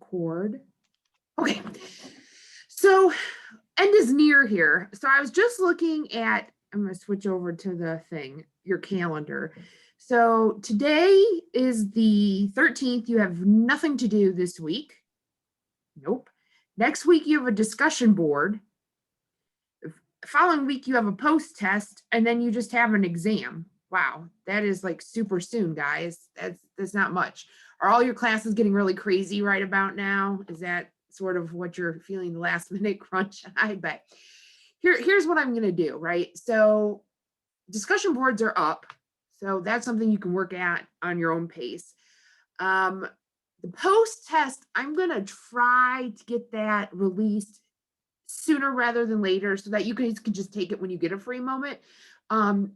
record. Okay, so end is near here. So I was just looking at, I'm going to switch over to the thing, your calendar. So today is the 13th. You have nothing to do this week. Nope. Next week, you have a discussion board. The following week, you have a post test, and then you just have an exam. Wow, that is like super soon, guys. That's not much. Are all your classes getting really crazy right about now? Is that sort of what you're feeling, the last minute crunch? I bet. Here's what I'm going to do, right? So discussion boards are up. So that's something you can work at on your own pace. The post test, I'm going to try to get that released sooner rather than later so that you guys can just take it when you get a free moment.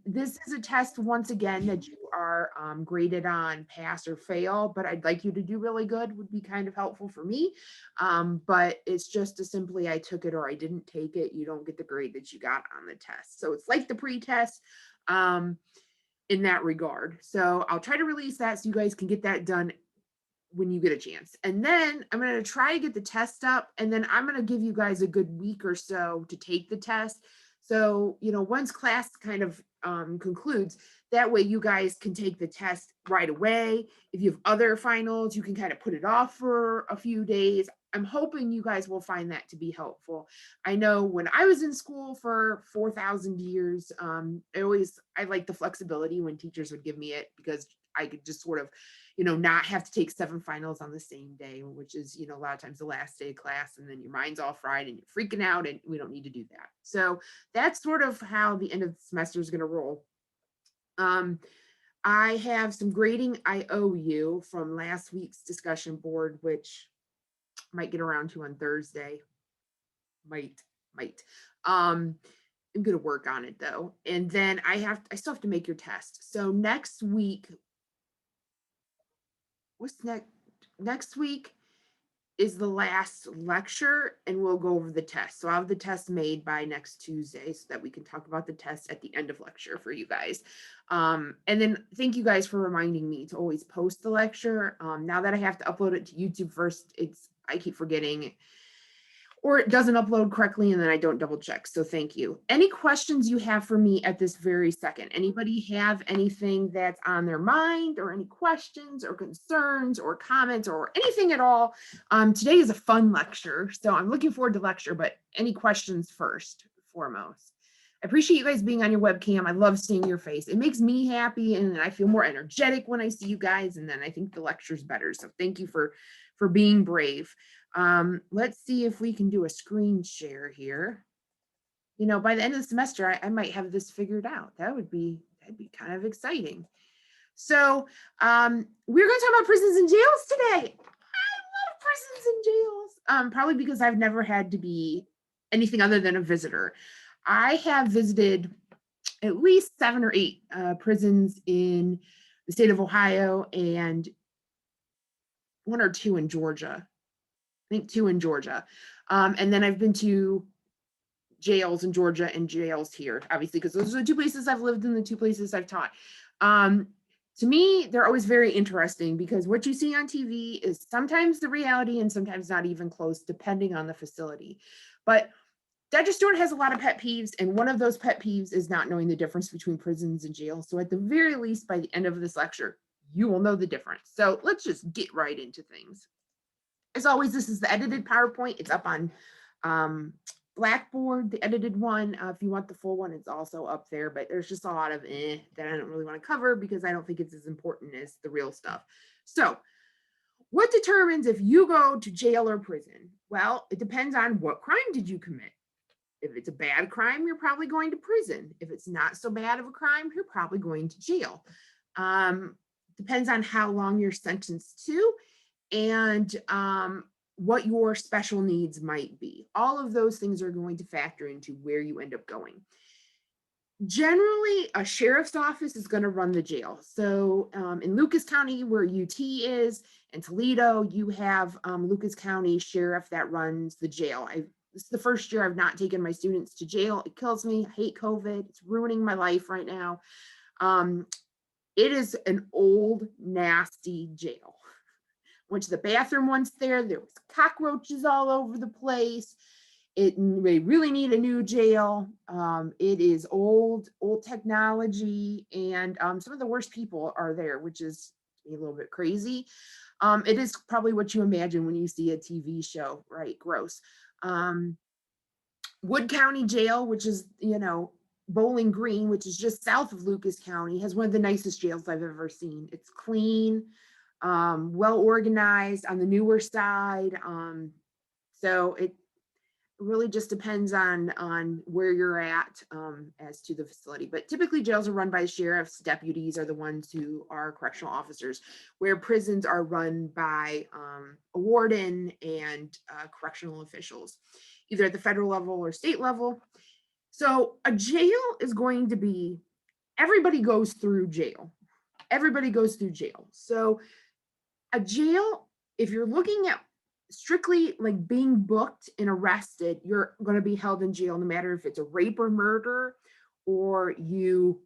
This is a test, once again, that you are graded on pass or fail, but I'd like you to do really good, would be kind of helpful for me. But it's just as simply I took it or I didn't take it. You don't get the grade that you got on the test. So it's like the pre-test in that regard. So I'll try to release that so you guys can get that done when you get a chance. And then I'm going to try to get the test up, and then I'm going to give you guys a good week or so to take the test. So, once class kind of concludes, that way you guys can take the test right away. If you have other finals, you can kind of put it off for a few days. I'm hoping you guys will find that to be helpful. I know when I was in school for 4,000 years, I liked the flexibility when teachers would give me it, because I could just sort of not have to take 7 finals on the same day, which is, a lot of times the last day of class, and then your mind's all fried and you're freaking out, and we don't need to do that. So that's sort of how the end of the semester is going to roll. I have some grading I owe you from last week's discussion board, which might get around to on Thursday. Might. I'm going to work on it though. And then I still have to make your test. So next week, next week is the last lecture, and we'll go over the test. So I'll have the test made by next Tuesday so that we can talk about the test at the end of lecture for you guys. And then thank you guys for reminding me to always post the lecture. Now that I have to upload it to YouTube first, I keep forgetting, or it doesn't upload correctly and then I don't double check. So thank you. Any questions you have for me at this very second? Anybody have anything that's on their mind, or any questions or concerns or comments or anything at all? Today is a fun lecture, so I'm looking forward to lecture, but any questions first, foremost? I appreciate you guys being on your webcam. I love seeing your face. It makes me happy, and I feel more energetic when I see you guys, and then I think the lecture's better. So thank you for being brave. Let's see if we can do a screen share here. By the end of the semester, I might have this figured out. That'd be kind of exciting. So we're going to talk about prisons and jails today. I love prisons and jails, probably because I've never had to be anything other than a visitor. I have visited at least 7 or 8 prisons in the state of Ohio, and 1 or 2 in Georgia. I think 2 in Georgia. And then I've been to jails in Georgia and jails here, obviously, because those are the 2 places I've lived in, the 2 places I've taught. To me, they're always very interesting, because what you see on TV is sometimes the reality and sometimes not even close, depending on the facility. But Dr. Stewart has a lot of pet peeves, and one of those pet peeves is not knowing the difference between prisons and jails. So at the very least, by the end of this lecture, you will know the difference. So let's just get right into things. As always, this is the edited PowerPoint. It's up on Blackboard, the edited one. If you want the full one, it's also up there, but there's just a lot of that I don't really want to cover, because I don't think it's as important as the real stuff. So what determines if you go to jail or prison? Well, it depends on what crime did you commit. If it's a bad crime, you're probably going to prison. If it's not so bad of a crime, you're probably going to jail. Depends on how long you're sentenced to, and what your special needs might be. All of those things are going to factor into where you end up going. Generally, a sheriff's office is going to run the jail. So in Lucas County, where UT is, and Toledo, you have Lucas County Sheriff that runs the jail. This is the first year I've not taken my students to jail. It kills me. I hate COVID. It's ruining my life right now. It is an old, nasty jail. Went to the bathroom once there was cockroaches all over the place. They really need a new jail. It is old technology, and some of the worst people are there, which is a little bit crazy. It is probably what you imagine when you see a TV show, right? Gross. Um, Wood County Jail, which is, Bowling Green, which is just south of Lucas County, has one of the nicest jails I've ever seen. It's clean, well organized on the newer side. So it really just depends on where you're at, as to the facility. But typically jails are run by sheriffs. Deputies are the ones who are correctional officers, where prisons are run by a warden and correctional officials, either at the federal level or state level. So a jail is going to be, everybody goes through jail. Everybody goes through jail. So a jail, if you're looking at strictly like being booked and arrested, you're going to be held in jail no matter if it's a rape or murder, or you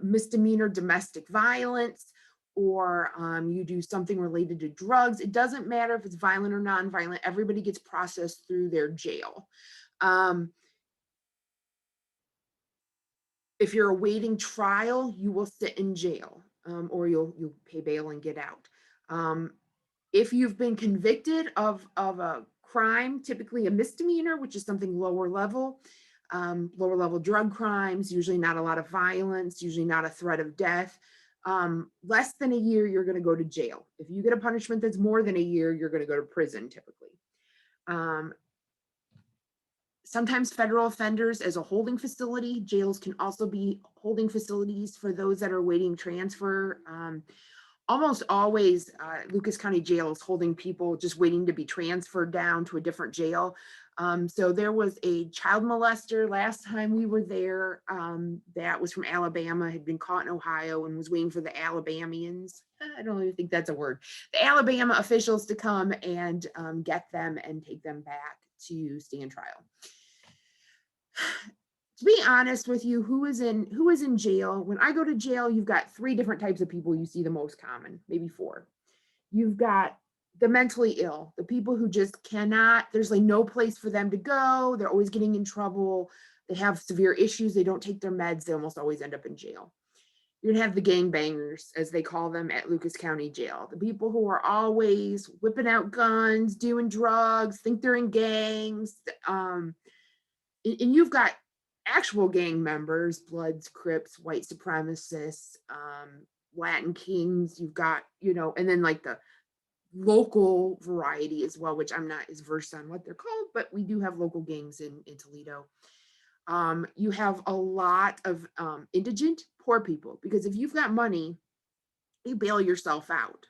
misdemeanor domestic violence, or you do something related to drugs. It doesn't matter if it's violent or non-violent. Everybody gets processed through their jail. If you're awaiting trial, you will sit in jail, or you'll pay bail and get out. If you've been convicted of a crime, typically a misdemeanor, which is something lower level drug crimes, usually not a lot of violence, usually not a threat of death, less than a year, you're going to go to jail. If you get a punishment that's more than a year, you're going to go to prison typically. Sometimes federal offenders as a holding facility. Jails can also be holding facilities for those that are waiting transfer. Almost always, Lucas County Jail is holding people just waiting to be transferred down to a different jail. So there was a child molester last time we were there, that was from Alabama, had been caught in Ohio and was waiting for the Alabamians. I don't even think that's a word. The Alabama officials to come and get them and take them back to stand trial. To be honest with you, who is in jail? When I go to jail, you've got 3 different types of people you see the most common, maybe 4. You've got the mentally ill, the people who just cannot, there's like no place for them to go. They're always getting in trouble. They have severe issues. They don't take their meds. They almost always end up in jail. You're gonna have the gangbangers, as they call them at Lucas County Jail. The people who are always whipping out guns, doing drugs, think they're in gangs. And you've got actual gang members, Bloods, Crips, white supremacists, Latin Kings. You've got, and then like the local variety as well, which I'm not as versed on what they're called, but we do have local gangs in Toledo. You have a lot of indigent poor people, because if you've got money, you bail yourself out.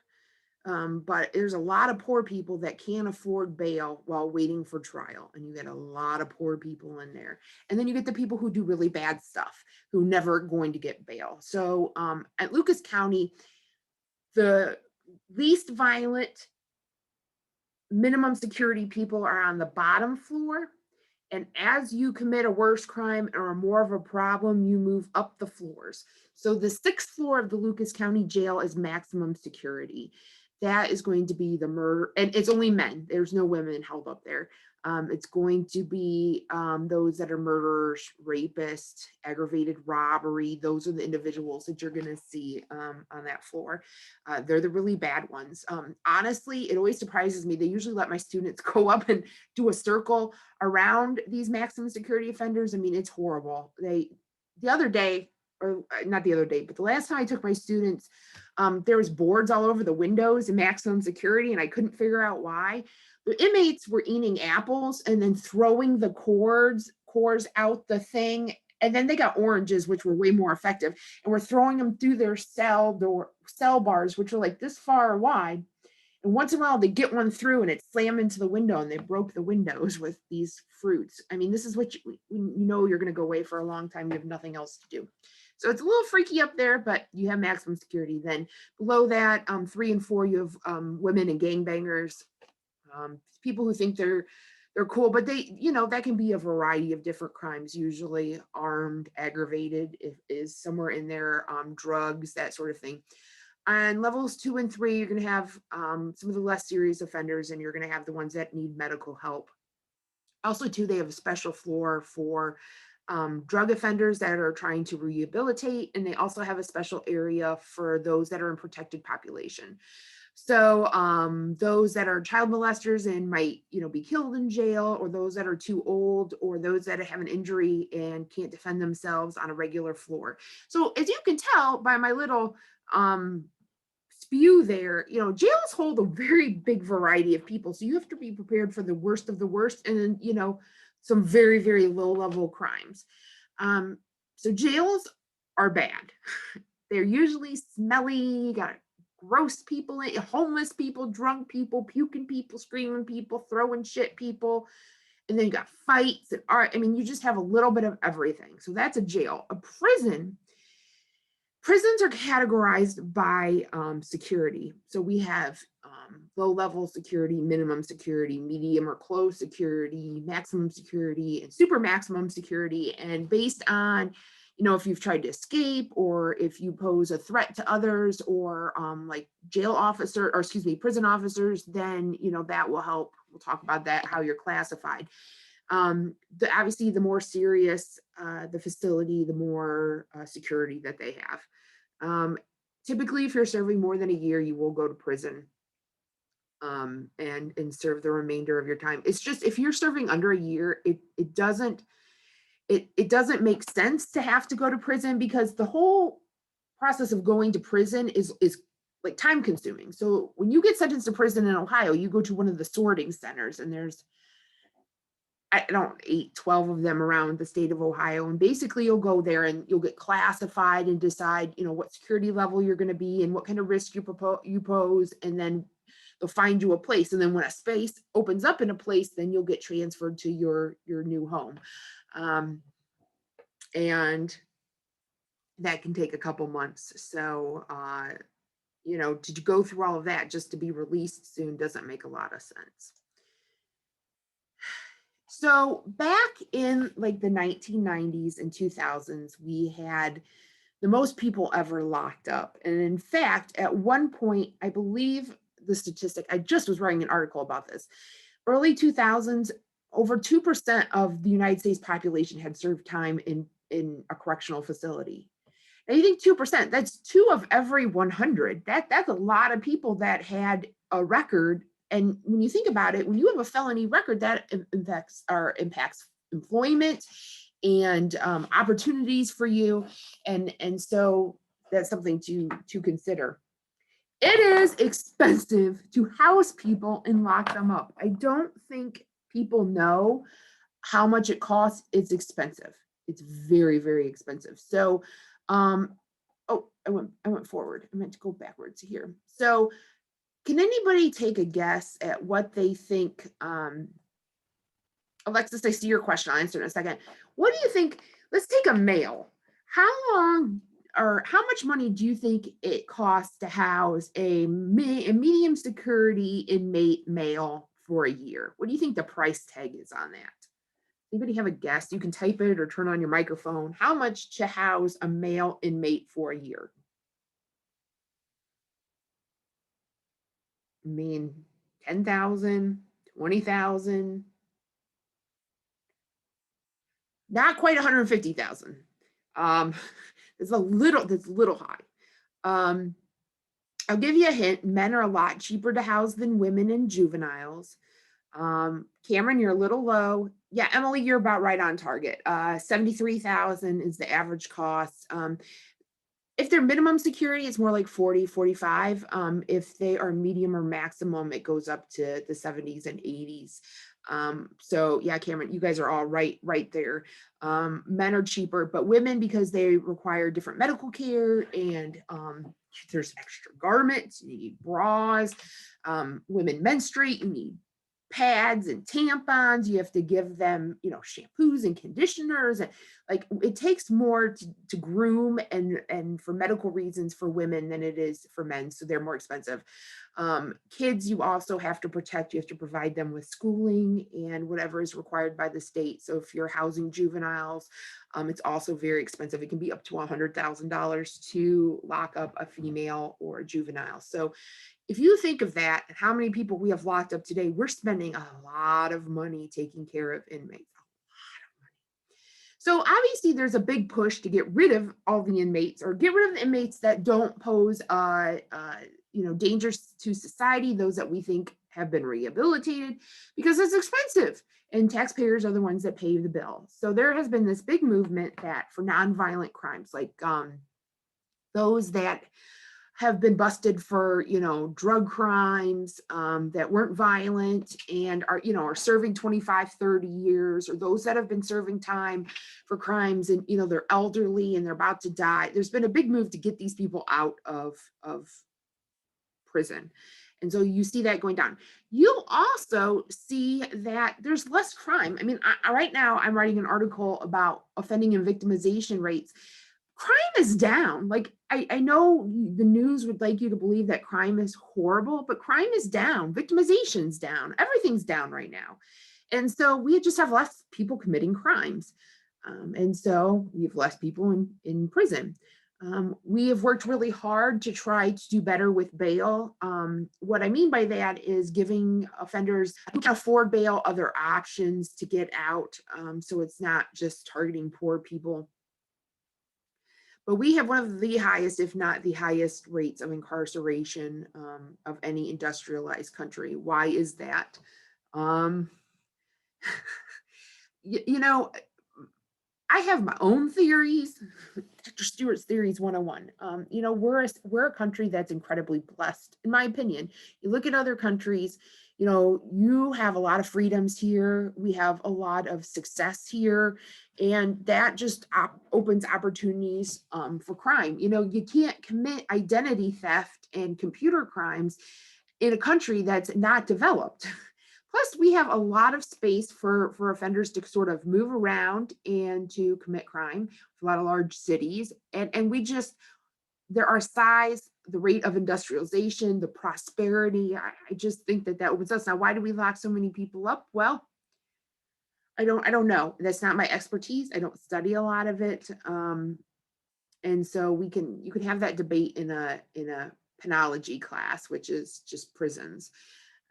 But there's a lot of poor people that can't afford bail while waiting for trial. And you get a lot of poor people in there. And then you get the people who do really bad stuff, who never going to get bail. So at Lucas County, the least violent minimum security people are on the bottom floor. And as you commit a worse crime or more of a problem, you move up the floors. So the 6th floor of the Lucas County Jail is maximum security. That is going to be the murder, and it's only men. There's no women held up there. It's going to be those that are murderers, rapists, aggravated robbery. Those are the individuals that you're going to see on that floor. They're the really bad ones. Honestly, it always surprises me. They usually let my students go up and do a circle around these maximum security offenders. I mean, it's horrible. The other day, or not the other day, but the last time I took my students, there was boards all over the windows in maximum security, and I couldn't figure out why. The inmates were eating apples and then throwing the cores out the thing. And then they got oranges, which were way more effective, and were throwing them through their cell bars, which are like this far wide. And once in a while, they get one through and it slammed into the window, and they broke the windows with these fruits. I mean, this is what you're going to go away for a long time. You have nothing else to do. So it's a little freaky up there, but you have maximum security. Then below that, 3 and 4, you have women and gangbangers, people who think they're cool, but they, that can be a variety of different crimes, usually armed, aggravated, is somewhere in there, drugs, that sort of thing. On levels 2 and 3, you're going to have some of the less serious offenders, and you're going to have the ones that need medical help. Also, too, they have a special floor for drug offenders that are trying to rehabilitate, and they also have a special area for those that are in protected population. So those that are child molesters and might, be killed in jail, or those that are too old, or those that have an injury and can't defend themselves on a regular floor. So as you can tell by my little spew there, jails hold a very big variety of people. So you have to be prepared for the worst of the worst, and then, some very, very low level crimes. So jails are bad. They're usually smelly, got gross people, homeless people, drunk people, puking people, screaming people, throwing shit people. And then you got fights and art. I mean, you just have a little bit of everything. So that's a jail. A prison. Prisons are categorized by security. So we have low level security, minimum security, medium or close security, maximum security, and super maximum security. And based on, if you've tried to escape, or if you pose a threat to others, or like prison officers, then, that will help. We'll talk about that, how you're classified. Obviously, the more serious the facility, the more security that they have. Typically, if you're serving more than a year, you will go to prison and serve the remainder of your time. It's just, if you're serving under a year, it doesn't make sense to have to go to prison, because the whole process of going to prison is like time consuming. So when you get sentenced to prison in Ohio, you go to one of the sorting centers, and there's, I don't 8, 12 of them around the state of Ohio. And basically you'll go there and you'll get classified and decide, what security level you're going to be and what kind of risk you pose. And then they'll find you a place. And then when a space opens up in a place, then you'll get transferred to your new home. And that can take a couple months. So, to go through all of that just to be released soon doesn't make a lot of sense. So back in like the 1990s and 2000s, we had the most people ever locked up. And in fact, at one point, I believe the statistic, I just was writing an article about this, early 2000s, over 2% of the United States population had served time in a correctional facility. And you think 2%, that's 2 of every 100. That's a lot of people that had a record. And when you think about it, when you have a felony record, that impacts employment and opportunities for you. And so that's something to consider. It is expensive to house people and lock them up. I don't think people know how much it costs. It's expensive. It's very, very expensive. So, I went forward. I meant to go backwards here. So, can anybody take a guess at what they think? Alexis, I see your question. I'll answer in a second. What do you think? Let's take a male. How long or how much money do you think it costs to house a medium security inmate male for a year? What do you think the price tag is on that? Anybody have a guess? You can type it or turn on your microphone. How much to house a male inmate for a year? I mean, 10,000, 20,000. Not quite 150,000. That's little high. I'll give you a hint. Men are a lot cheaper to house than women and juveniles. Cameron, you're a little low. Yeah, Emily, you're about right on target. 73,000 is the average cost. If they're minimum security, it's more like 40, 45. If they are medium or maximum, it goes up to the 70s and 80s. So yeah, Cameron, you guys are all right there. Men are cheaper, but women, because they require different medical care and there's extra garments, you need bras. Women menstruate, you need pads and tampons. You have to give them, shampoos and conditioners, and like it takes more to groom and for medical reasons for women than it is for men, so they're more expensive. Kids, you also have to protect. You have to provide them with schooling and whatever is required by the state. So if you're housing juveniles, it's also very expensive. It can be up to $100,000 to lock up a female or a juvenile. So if you think of that and how many people we have locked up today, we're spending a lot of money taking care of inmates. So obviously there's a big push to get rid of all the inmates, or get rid of the inmates that don't pose dangers to society, those that we think have been rehabilitated, because it's expensive and taxpayers are the ones that pay the bill. So there has been this big movement that for nonviolent crimes, like those that have been busted for, drug crimes that weren't violent and are serving 25, 30 years, or those that have been serving time for crimes and, they're elderly and they're about to die. There's been a big move to get these people out of prison. And so you see that going down. You'll also see that there's less crime. I mean, right now I'm writing an article about offending and victimization rates. Crime is down. Like, I know the news would like you to believe that crime is horrible, but crime is down. Victimization's down. Everything's down right now. And so we just have less people committing crimes. And so we have less people in prison. We have worked really hard to try to do better with bail. What I mean by that is giving offenders who can afford bail other options to get out. So it's not just targeting poor people. But we have one of the highest, if not the highest, rates of incarceration of any industrialized country. Why is that? Um, you know, I have my own theories. Dr. Stewart's Theories 101. We're a country that's incredibly blessed, in my opinion. You look at other countries, you have a lot of freedoms here. We have a lot of success here, and that just opens opportunities for crime. You can't commit identity theft and computer crimes in a country that's not developed. Plus, we have a lot of space for offenders to sort of move around and to commit crime, a lot of large cities. And there are size, the rate of industrialization, the prosperity. I just think that opens us. Now, why do we lock so many people up? Well, I don't know. That's not my expertise. I don't study a lot of it. And so you can have that debate in a penology class, which is just prisons.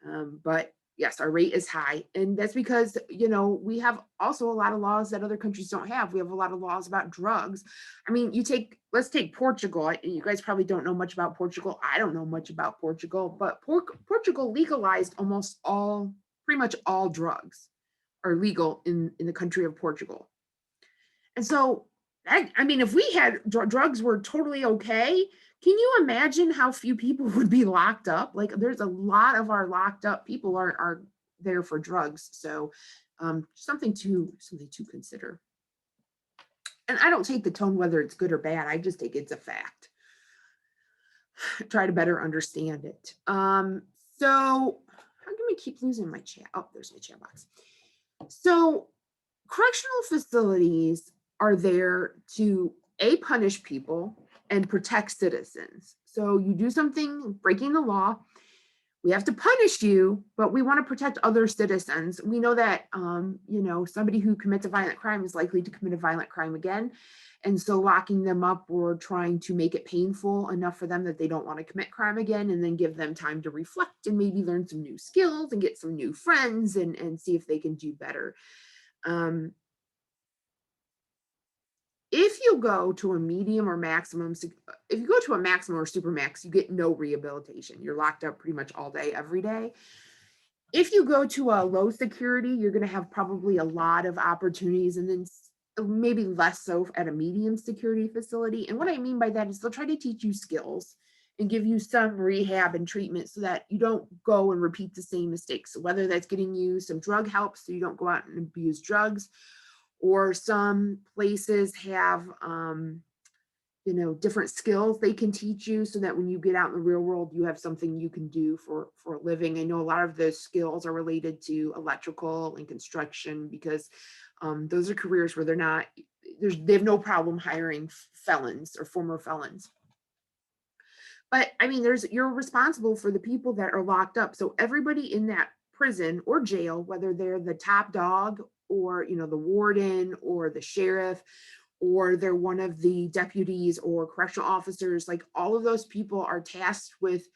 But yes, our rate is high. And that's because, we have also a lot of laws that other countries don't have. We have a lot of laws about drugs. I mean, let's take Portugal. You guys probably don't know much about Portugal. I don't know much about Portugal, but Portugal legalized pretty much all drugs are legal in the country of Portugal. And so, I mean, if we had drugs were totally okay, can you imagine how few people would be locked up? Like, there's a lot of our locked up people are there for drugs. So something to consider. And I don't take the tone whether it's good or bad. I just take it's a fact. Try to better understand it. So how can we keep losing my chat? Oh, there's my chat box. So correctional facilities are there to punish people and protect citizens. So you do something breaking the law, we have to punish you, but we want to protect other citizens. We know that, somebody who commits a violent crime is likely to commit a violent crime again. And so locking them up, we're trying to make it painful enough for them that they don't want to commit crime again, and then give them time to reflect and maybe learn some new skills and get some new friends and see if they can do better. If you go to a medium or maximum, if you go to a maximum or supermax, you get no rehabilitation. You're locked up pretty much all day, every day. If you go to a low security, you're going to have probably a lot of opportunities, and then maybe less so at a medium security facility. And what I mean by that is they'll try to teach you skills and give you some rehab and treatment so that you don't go and repeat the same mistakes. So whether that's getting you some drug help so you don't go out and abuse drugs, or some places have different skills they can teach you so that when you get out in the real world, you have something you can do for a living. I know a lot of those skills are related to electrical and construction because those are careers where they have no problem hiring felons or former felons. But I mean, you're responsible for the people that are locked up. So everybody in that prison or jail, whether they're the top dog or, the warden or the sheriff, or they're one of the deputies or correctional officers, like all of those people are tasked with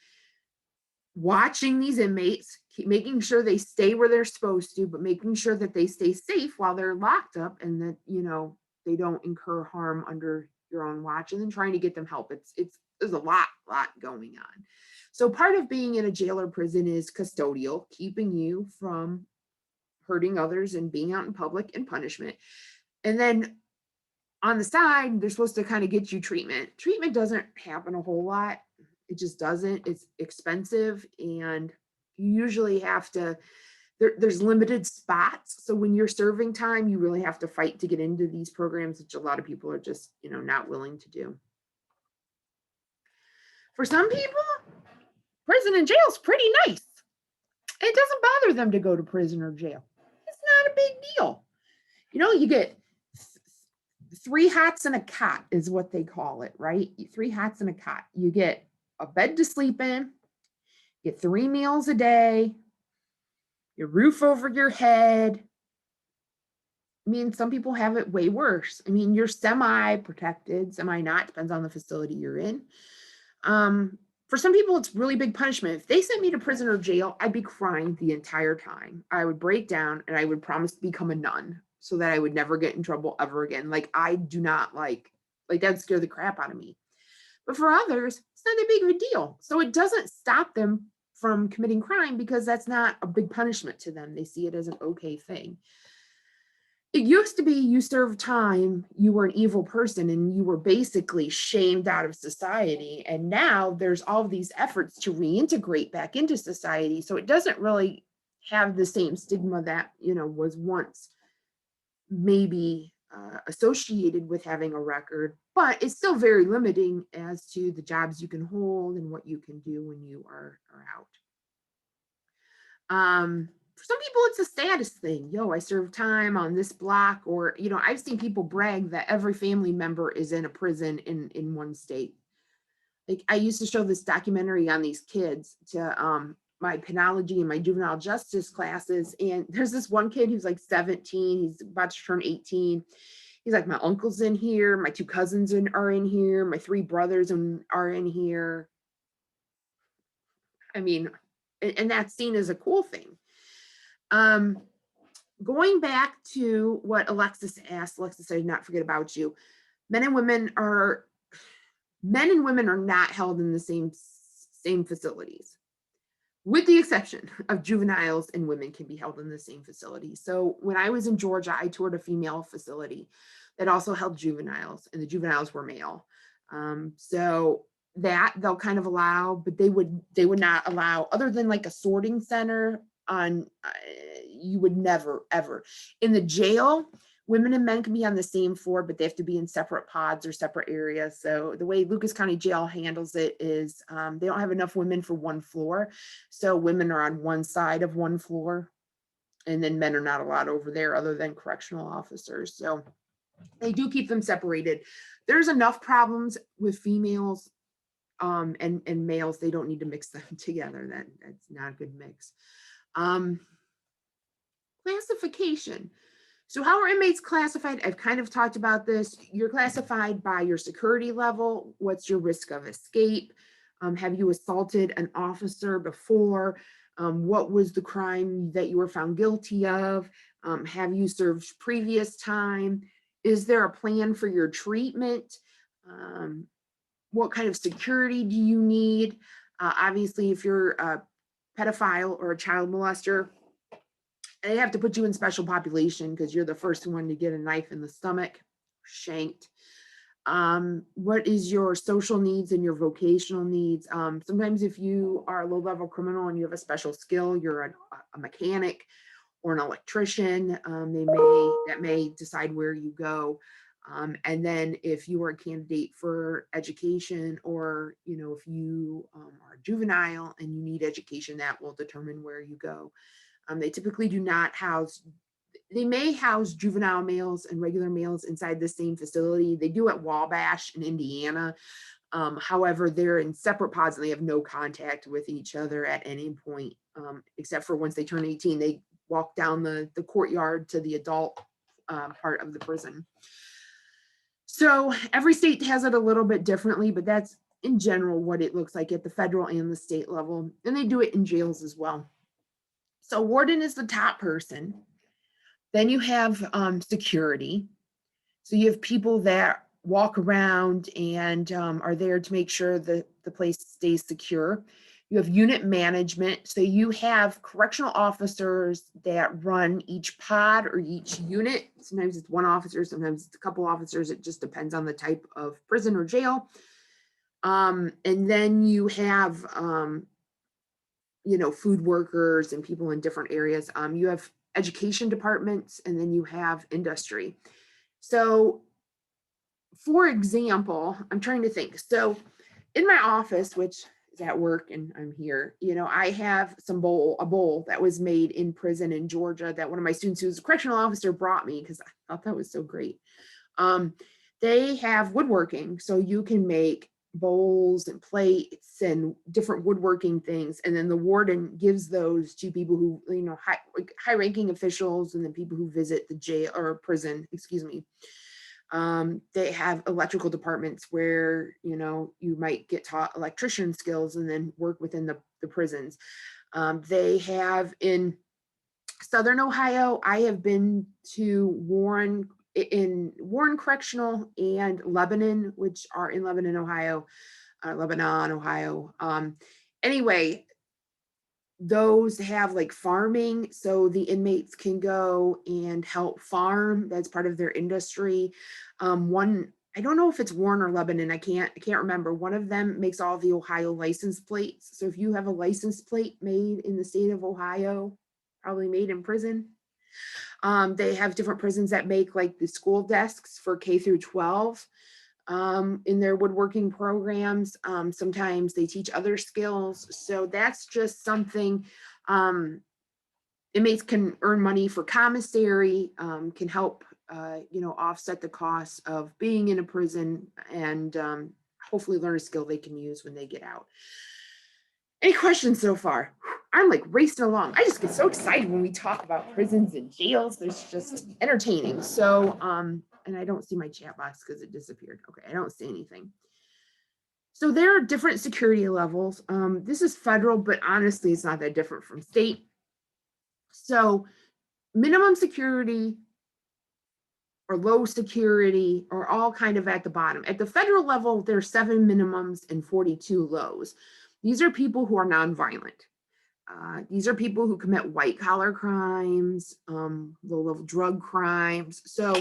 watching these inmates, making sure they stay where they're supposed to, but making sure that they stay safe while they're locked up and that, they don't incur harm under your own watch, and then trying to get them help. There's a lot going on. So part of being in a jail or prison is custodial, keeping you from hurting others and being out in public and punishment. And then on the side, they're supposed to kind of get you treatment. Treatment doesn't happen a whole lot. It just doesn't. It's expensive, and you usually have to, there's limited spots. So when you're serving time, you really have to fight to get into these programs, which a lot of people are just, not willing to do. For some people, prison and jail is pretty nice. It doesn't bother them to go to prison or jail. It's not a big deal. You get 3 hots and a cot is what they call it, right? 3 hots and a cot. You get a bed to sleep in, get 3 meals a day, your roof over your head. I mean, some people have it way worse. I mean, you're semi-protected, semi-not, depends on the facility you're in. For some people, it's really big punishment. If they sent me to prison or jail, I'd be crying the entire time. I would break down and I would promise to become a nun so that I would never get in trouble ever again. Like, I do not like that'd scare the crap out of me. But for others, it's not that big of a deal. So it doesn't stop them from committing crime because that's not a big punishment to them. They see it as an okay thing. It used to be you served time, you were an evil person, and you were basically shamed out of society. And now there's all these efforts to reintegrate back into society. So it doesn't really have the same stigma that, was once maybe associated with having a record, but it's still very limiting as to the jobs you can hold and what you can do when you are out. For some people, it's a status thing. I served time on this block, or, I've seen people brag that every family member is in a prison in one state. Like, I used to show this documentary on these kids to my penology and my juvenile justice classes. And there's this one kid who's like 17, he's about to turn 18. He's like, my uncle's in here, my 2 cousins are in here, my 3 brothers are in here. I mean, and that's seen as a cool thing. Going back to what Alexis asked, Alexis, I did not forget about you. Men and women are not held in the same facilities, with the exception of juveniles, and women can be held in the same facility. So when I was in Georgia, I toured a female facility that also held juveniles, and the juveniles were male. So that they'll kind of allow, but they would not allow, other than like a sorting center on, you would never, ever. In the jail, women and men can be on the same floor, but they have to be in separate pods or separate areas. So the way Lucas County Jail handles it is they don't have enough women for one floor. So women are on one side of one floor, and then men are not allowed over there other than correctional officers. So they do keep them separated. There's enough problems with females and males. They don't need to mix them together. That's not a good mix. Classification. So how are inmates classified? I've kind of talked about this. You're classified by your security level. What's your risk of escape? Have you assaulted an officer before? What was the crime that you were found guilty of? Have you served previous time? Is there a plan for your treatment? What kind of security do you need? Obviously, if you're a pedophile or a child molester, they have to put you in special population because you're the first one to get a knife in the stomach, shanked. What is your social needs and your vocational needs? Sometimes if you are a low-level criminal and you have a special skill, you're a mechanic or an electrician, that may decide where you go. And then if you are a candidate for education, or, if you are juvenile and you need education, that will determine where you go. They typically do not house, they may house juvenile males and regular males inside the same facility. They do at Wabash in Indiana. However, they're in separate pods and they have no contact with each other at any point, except for once they turn 18, they walk down the courtyard to the adult part of the prison. So every state has it a little bit differently, but that's in general what it looks like at the federal and the state level. And they do it in jails as well. So warden is the top person. Then you have security. So you have people that walk around and are there to make sure that the place stays secure. You have unit management. So you have correctional officers that run each pod or each unit. Sometimes it's one officer, sometimes it's a couple officers. It just depends on the type of prison or jail. And then you have, food workers and people in different areas. You have education departments, and then you have industry. So for example, I'm trying to think. So in my office, which is at work and I'm here, I have a bowl that was made in prison in Georgia that one of my students who's a correctional officer brought me because I thought that was so great. They have woodworking, so you can make bowls and plates and different woodworking things. And then the warden gives those to people who, high ranking officials, and then people who visit the jail or prison, excuse me. They have electrical departments where, you might get taught electrician skills and then work within the prisons. They have in Southern Ohio, I have been to Warren Correctional and Lebanon, which are in Lebanon, Ohio. Anyway, those have like farming, so the inmates can go and help farm. That's part of their industry. One, I don't know if it's Warren or Lebanon, I can't remember. One of them makes all the Ohio license plates. So if you have a license plate made in the state of Ohio, probably made in prison. They have different prisons that make like the school desks for K through 12. In their woodworking programs. Sometimes they teach other skills. So that's just something. Inmates can earn money for commissary, can help, offset the costs of being in a prison, and hopefully learn a skill they can use when they get out. Any questions so far? I'm like racing along. I just get so excited when we talk about prisons and jails. It's just entertaining. So, and I don't see my chat box because it disappeared. Okay, I don't see anything. So there are different security levels. This is federal, but honestly, it's not that different from state. So minimum security or low security are all kind of at the bottom. At the federal level, there are 7 minimums and 42 lows. These are people who are nonviolent. These are people who commit white collar crimes, low-level drug crimes. So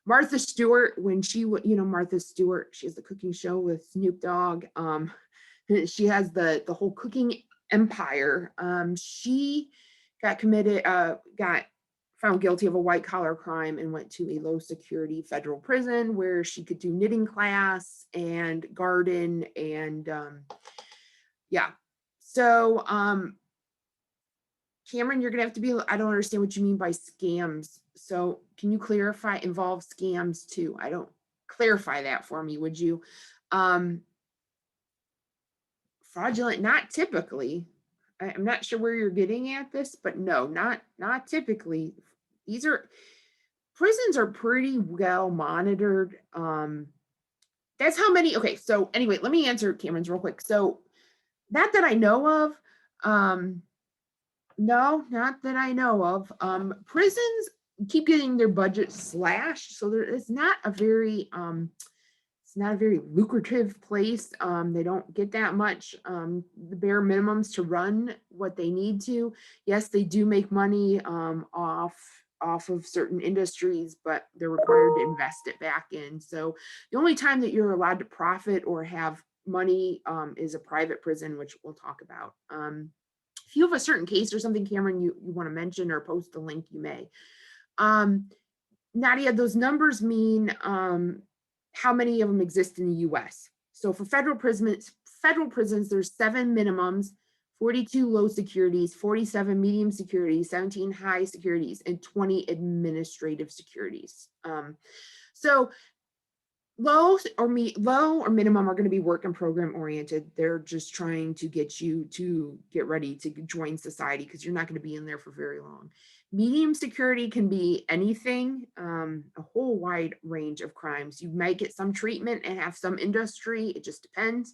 Martha Stewart, when she, Martha Stewart, she has the cooking show with Snoop Dogg. She has the whole cooking empire. She got found guilty of a white collar crime and went to a low security federal prison where she could do knitting class and garden and yeah. So Cameron, you're gonna have to be, I don't understand what you mean by scams. So can you clarify, involve scams too? I don't, clarify that for me, would you? Fraudulent, not typically. I'm not sure where you're getting at this, but no, not typically. Prisons are pretty well monitored. That's how many, okay, so anyway, let me answer Cameron's real quick. So not that I know of, no, not that I know of. Prisons keep getting their budget slashed, so it's not a very lucrative place. They don't get that much, the bare minimums to run what they need to. Yes, they do make money off of certain industries, but they're required to invest it back in. So the only time that you're allowed to profit or have money is a private prison, which we'll talk about. If you have a certain case or something, Cameron, you want to mention or post the link, you may. Nadia, those numbers mean how many of them exist in the US. So for federal prisons, there's 7 minimums, 42 low securities, 47 medium securities, 17 high securities, and 20 administrative securities. So low or minimum are going to be work and program oriented. They're just trying to get you to get ready to join society because you're not going to be in there for very long. Medium security can be anything, a whole wide range of crimes. You might get some treatment and have some industry. It just depends.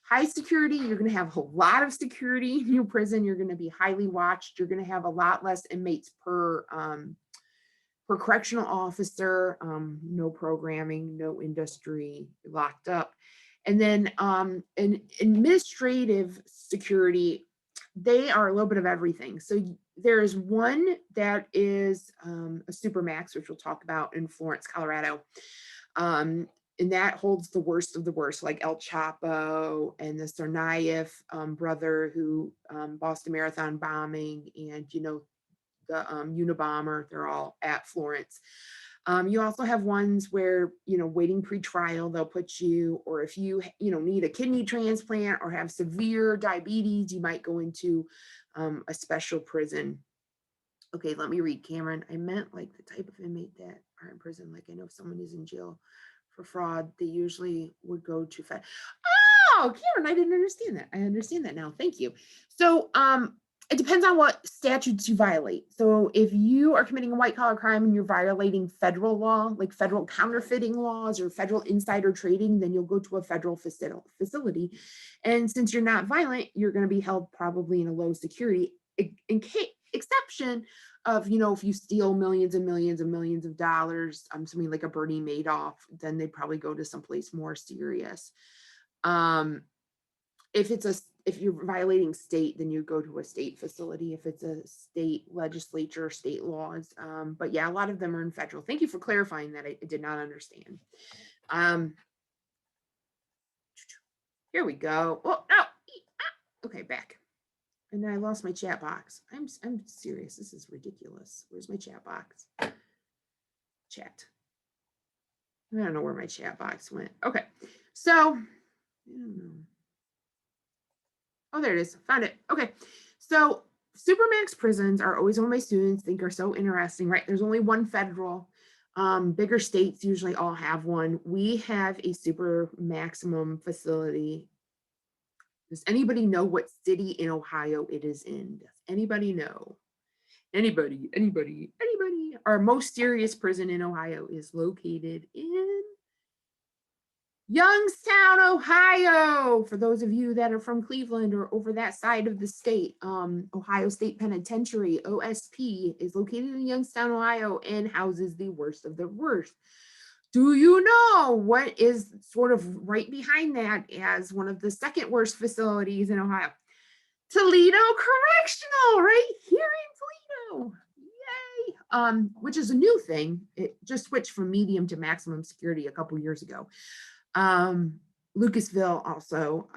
High security, you're going to have a lot of security in your prison. You're going to be highly watched. You're going to have a lot less inmates per correctional officer, no programming, no industry, locked up. And then in administrative security, they are a little bit of everything. So there is one that is a supermax, which we'll talk about in Florence, Colorado. And that holds the worst of the worst, like El Chapo and the Tsarnaev brother who Boston Marathon bombing and, the Unabomber, they're all at Florence. You also have ones where, waiting pre-trial, they'll put you, or if you, need a kidney transplant or have severe diabetes, you might go into a special prison. Okay, let me read, Cameron. I meant like the type of inmate that are in prison. Like I know if someone is in jail for fraud, they usually would go to Fed. Oh, Cameron, I didn't understand that. I understand that now. Thank you. So it depends on what statutes you violate. So if you are committing a white collar crime and you're violating federal law, like federal counterfeiting laws or federal insider trading, then you'll go to a federal facility. And since you're not violent, you're going to be held probably in a low security exception of, if you steal millions and millions and millions of dollars, something like a Bernie Madoff, then they probably go to someplace more serious. If you're violating state, then you go to a state facility. If it's a state legislature, state laws. But yeah, a lot of them are in federal. Thank you for clarifying that. I did not understand. Here we go. Oh, no. Okay, back. And then I lost my chat box. I'm serious. This is ridiculous. Where's my chat box? Chat. I don't know where my chat box went. Okay. So, I don't know. Oh, there it is. Found it. Okay. So Supermax prisons are always one my students think are so interesting, right? There's only one federal. Bigger states usually all have one. We have a super maximum facility. Does anybody know what city in Ohio it is in? Does anybody know? Anybody? Our most serious prison in Ohio is located in Youngstown, Ohio. For those of you that are from Cleveland or over that side of the state, Ohio State Penitentiary, OSP, is located in Youngstown, Ohio, and houses the worst of the worst. Do you know what is sort of right behind that as one of the second worst facilities in Ohio? Toledo Correctional, right here in Toledo. Yay! Which is a new thing. It just switched from medium to maximum security a couple years ago. Lucasville also.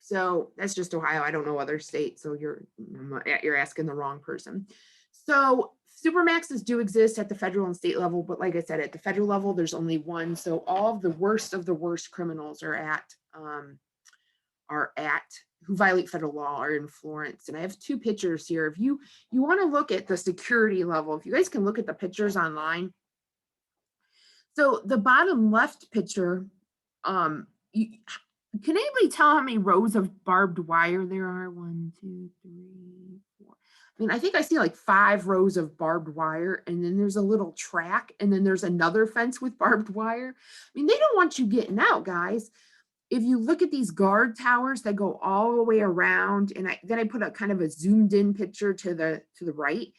So that's just Ohio. I don't know other states. So you're asking the wrong person. So Supermaxes do exist at the federal and state level, but like I said, at the federal level, there's only one. So all of the worst criminals are at who violate federal law are in Florence. And I have two pictures here. If you want to look at the security level, if you guys can look at the pictures online. So the bottom left picture, can anybody tell how many rows of barbed wire there are? 1, 2, 3, 4. I mean, I think I see like 5 rows of barbed wire, and then there's a little track, and then there's another fence with barbed wire. I mean, they don't want you getting out, guys. If you look at these guard towers that go all the way around, and then I put a kind of a zoomed in picture to the right,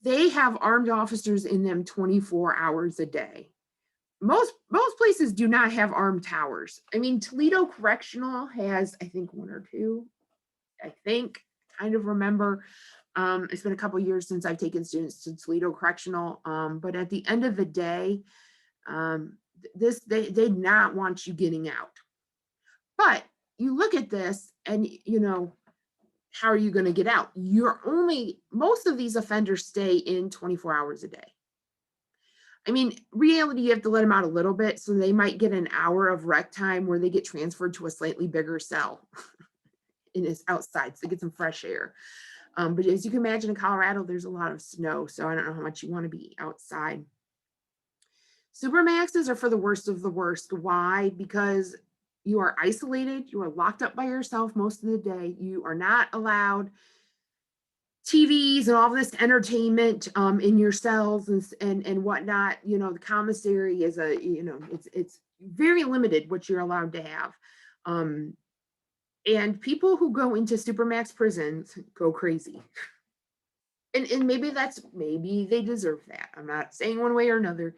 they have armed officers in them 24 hours a day. Most places do not have armed towers. I mean, Toledo Correctional has, I think, 1 or 2. I think, kind of remember. It's been a couple years since I've taken students to Toledo Correctional. But at the end of the day, they not want you getting out. But you look at this and, how are you going to get out? Most of these offenders stay in 24 hours a day. I mean, reality, you have to let them out a little bit, so they might get an hour of rec time where they get transferred to a slightly bigger cell and it's outside, so they get some fresh air. But as you can imagine, in Colorado, there's a lot of snow, so I don't know how much you want to be outside. Supermaxes are for the worst of the worst. Why? Because you are isolated, you are locked up by yourself most of the day. You are not allowed TVs and all this entertainment in your cells and whatnot. You know, the commissary is it's very limited what you're allowed to have. And people who go into supermax prisons go crazy. And maybe they deserve that. I'm not saying one way or another.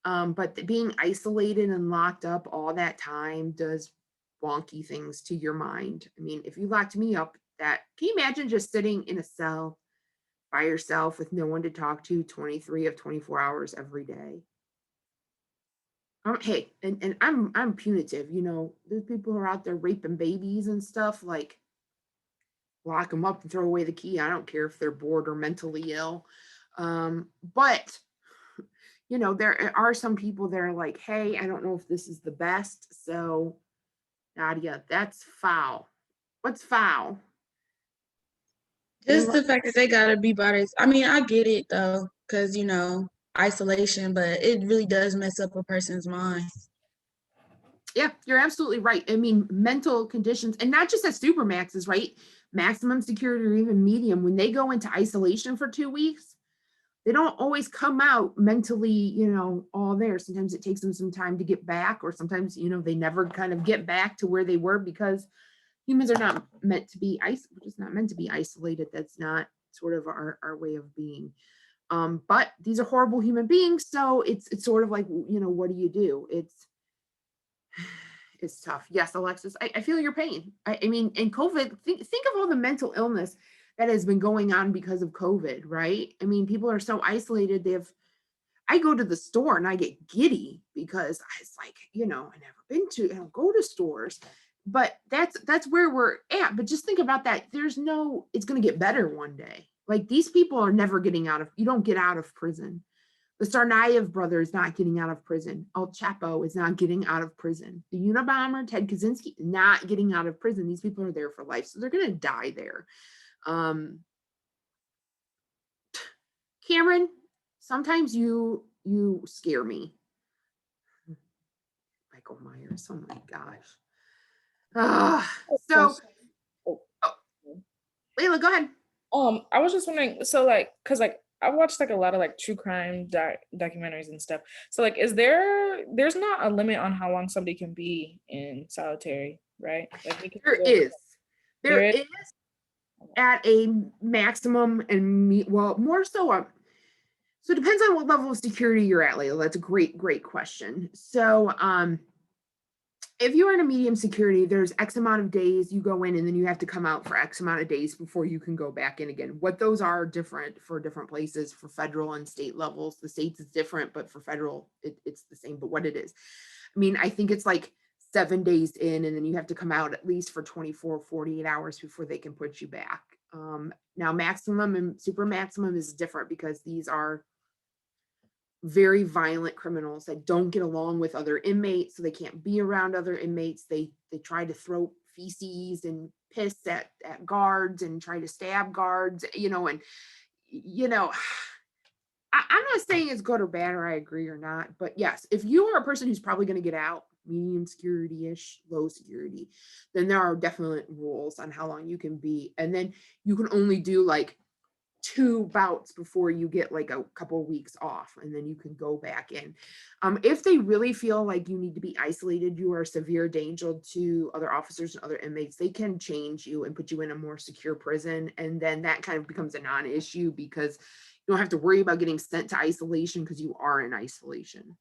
But being isolated and locked up all that time does wonky things to your mind. I mean, if you locked me up, can you imagine just sitting in a cell by yourself with no one to talk to 23 of 24 hours every day? Hey, and I'm punitive, there's people who are out there raping babies and stuff, like lock them up and throw away the key. I don't care if they're bored or mentally ill. But there are some people that are like, hey, I don't know if this is the best. So, Nadia, that's foul. What's foul? Just the fact that they gotta be by this. I mean, I get it though, because isolation, but it really does mess up a person's mind. Yeah, you're absolutely right. I mean, mental conditions, and not just at supermaxes, right? Maximum security or even medium, when they go into isolation for 2 weeks, they don't always come out mentally, all there. Sometimes it takes them some time to get back, or sometimes, they never kind of get back to where they were because humans are not meant to be just not meant to be isolated. That's not sort of our way of being. But these are horrible human beings, so it's sort of like, what do you do? It's tough. Yes, Alexis, I feel your pain. I mean, in COVID, think of all the mental illness that has been going on because of COVID, right? I mean, people are so isolated. I go to the store and I get giddy because it's like, I don't go to stores, but that's where we're at. But just think about that. It's going to get better one day. Like, these people are never you don't get out of prison. The Tsarnaev brothers not getting out of prison. El Chapo is not getting out of prison. The Unabomber, Ted Kaczynski, not getting out of prison. These people are there for life, so they're going to die there. Cameron, sometimes you scare me. Michael Myers, oh my gosh. So, oh, Layla, go ahead. I was just wondering, so like, cause like I watched like a lot of like true crime documentaries and stuff. So like, there's not a limit on how long somebody can be in solitary, right? Like there is at a maximum, and more so. So it depends on what level of security you're at, Layla. That's a great question. So, if you are in a medium security, there's X amount of days you go in and then you have to come out for X amount of days before you can go back in again. What those are different for different places, for federal and state levels. The states is different, but for federal, it's the same. But what it is, I mean, I think it's like 7 days in, and then you have to come out at least for 24, 48 hours before they can put you back. Now, maximum and super maximum is different because these are very violent criminals that don't get along with other inmates, so they can't be around other inmates. They try to throw feces and piss at guards and try to stab guards, and I'm not saying it's good or bad, or I agree or not, but yes, if you are a person who's probably going to get out, medium security-ish, low security, then there are definite rules on how long you can be, and then you can only do like 2 bouts before you get like a couple of weeks off, and then you can go back in. If they really feel like you need to be isolated, you are a severe danger to other officers and other inmates, they can change you and put you in a more secure prison, and then that kind of becomes a non-issue because you don't have to worry about getting sent to isolation because you are in isolation.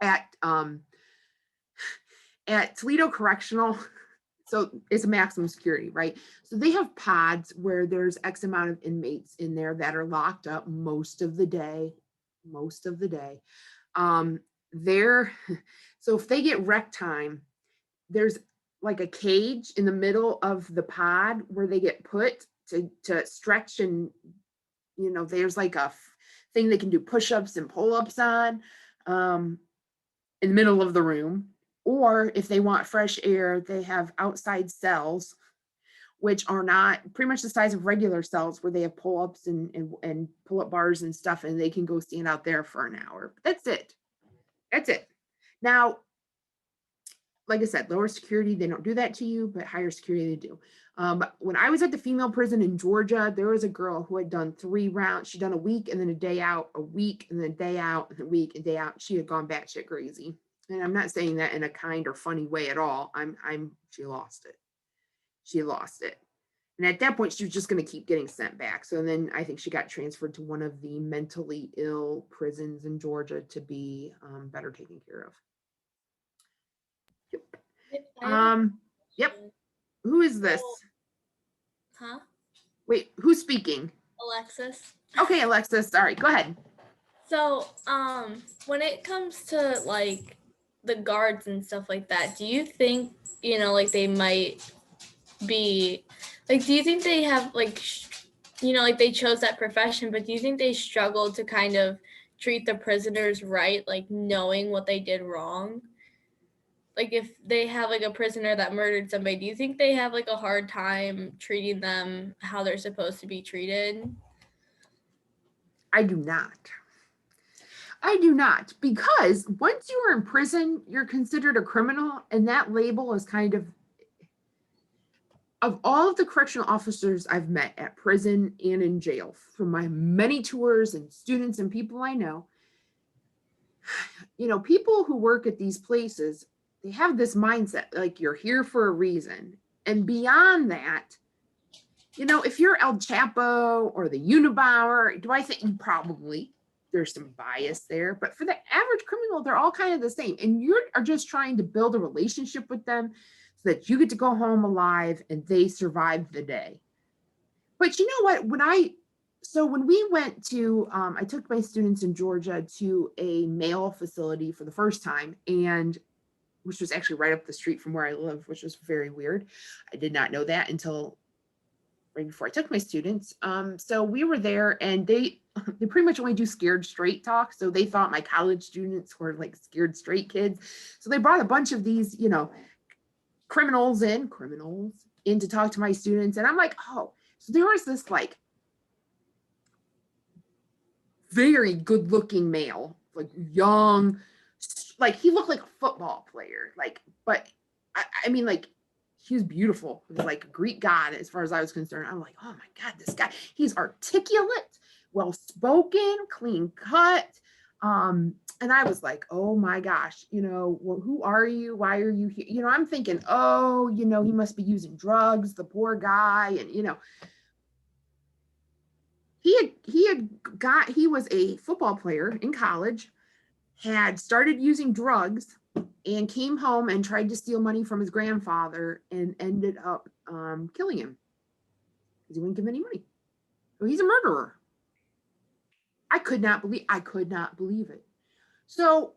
At Toledo Correctional, so it's a maximum security, right? So they have pods where there's X amount of inmates in there that are locked up most of the day. They're so if they get rec time, there's like a cage in the middle of the pod where they get put to stretch, and there's like thing they can do push-ups and pull-ups on, in the middle of the room. Or if they want fresh air, they have outside cells, which are not pretty much the size of regular cells, where they have pull-ups and pull-up bars and stuff, and they can go stand out there for an hour. That's it. That's it. Now, like I said, lower security, they don't do that to you, but higher security, they do. When I was at the female prison in Georgia, there was a girl who had done 3 rounds. She'd done a week and then a day out, a week and then a day out, and a week and day out. She had gone batshit crazy. And I'm not saying that in a kind or funny way at all. She lost it. She lost it. And at that point, she was just going to keep getting sent back. So then I think she got transferred to one of the mentally ill prisons in Georgia to be better taken care of. Yep. Yep. Who is this? Huh? Wait, who's speaking? Alexis. Okay, Alexis. All right, go ahead. So, when it comes to like the guards and stuff like that, do you think, like they might be, like, do you think they have like, like they chose that profession, but do you think they struggle to kind of treat the prisoners right, like knowing what they did wrong? Like if they have like a prisoner that murdered somebody, do you think they have like a hard time treating them how they're supposed to be treated? I do not. I do not, because once you are in prison, you're considered a criminal, and that label is kind of all of the correctional officers I've met at prison and in jail, from my many tours and students and people I know, people who work at these places, they have this mindset, like you're here for a reason. And beyond that, if you're El Chapo or the Unabomber, do I think you probably, there's some bias there, but for the average criminal, they're all kind of the same. And you are just trying to build a relationship with them so that you get to go home alive and they survived the day. But you know what, when we went to, I took my students in Georgia to a male facility for the first time, and which was actually right up the street from where I live, which was very weird. I did not know that until right before I took my students. So we were there, and they pretty much only do scared straight talk. So they thought my college students were like scared straight kids. So they brought a bunch of these, criminals in to talk to my students. And I'm like, oh, so there was this like very good looking male, like young, like he looked like a football player, like, but I mean, like, he was beautiful. He was like a Greek god as far as I was concerned. I'm like, oh my God, this guy, he's articulate, well-spoken, clean cut. And I was like, oh my gosh, well, who are you? Why are you here? I'm thinking, oh, he must be using drugs, the poor guy. And, he was a football player in college, had started using drugs, and came home and tried to steal money from his grandfather and ended up killing him because he wouldn't give any money. So he's a murderer. I could not believe it. So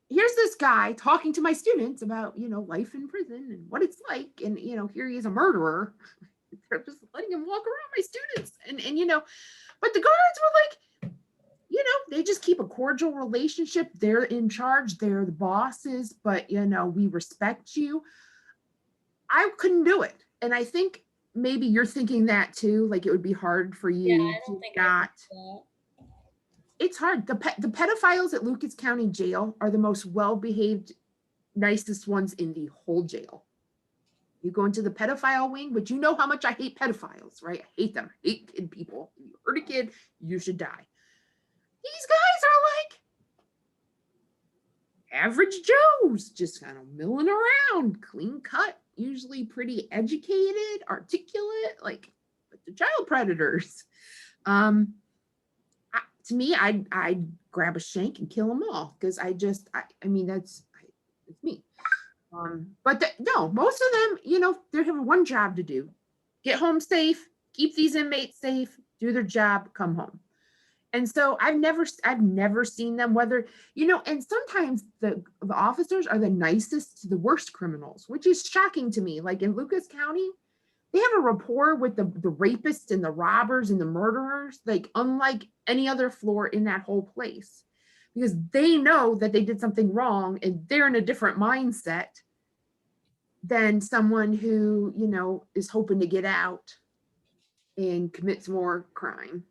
here's this guy talking to my students about, life in prison and what it's like. And, here he is, a murderer. They're just letting him walk around, my students. And but the guards were like, they just keep a cordial relationship. They're in charge. They're the bosses, but, we respect you. I couldn't do it. And I think maybe you're thinking that too. Like it would be hard for you. Yeah, I don't think I could do that. It's hard. The pedophiles at Lucas County Jail are the most well-behaved, nicest ones in the whole jail. You go into the pedophile wing, but you know how much I hate pedophiles, right? I hate them. I hate kid people. If you hurt a kid, you should die. These guys are like average Joes, just kind of milling around, clean cut, usually pretty educated, articulate, like, but the child predators. To me, I'd grab a shank and kill them all because it's me. But no, most of them, they have one job to do: get home safe, keep these inmates safe, do their job, come home. And so I've never seen them, whether, and sometimes the officers are the nicest to the worst criminals, which is shocking to me. Like in Lucas County, they have a rapport with the rapists and the robbers and the murderers, like unlike any other floor in that whole place, because they know that they did something wrong and they're in a different mindset than someone who, you know, is hoping to get out and commits more crime.